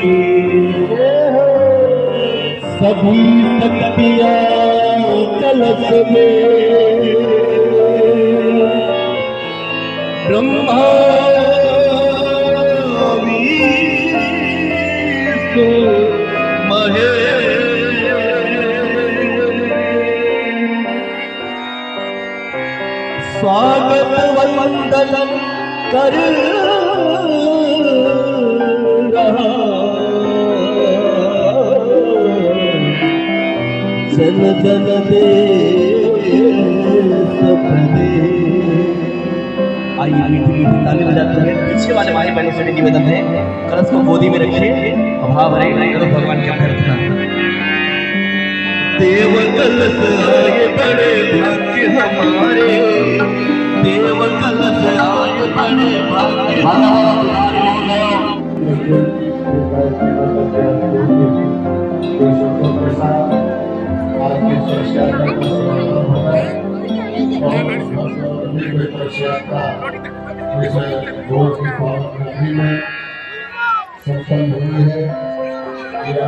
की सभी शक्तियां कलश में ब्रह्मा विष्णु महेश स्वागत वंदन कर रहा जन जन दे सपने। आइए मीठी मीठी ताली बजाते हैं। पीछे वाले भाई बहनों से निवेदन है कलश को गोदी में रखिए, भाव भरे करो भगवान के प्रार्थना। देव कलश आए बड़े भाग्य हमारे, देव कलश आए बड़े भाग्य हमारे। संपन्न हुई है ये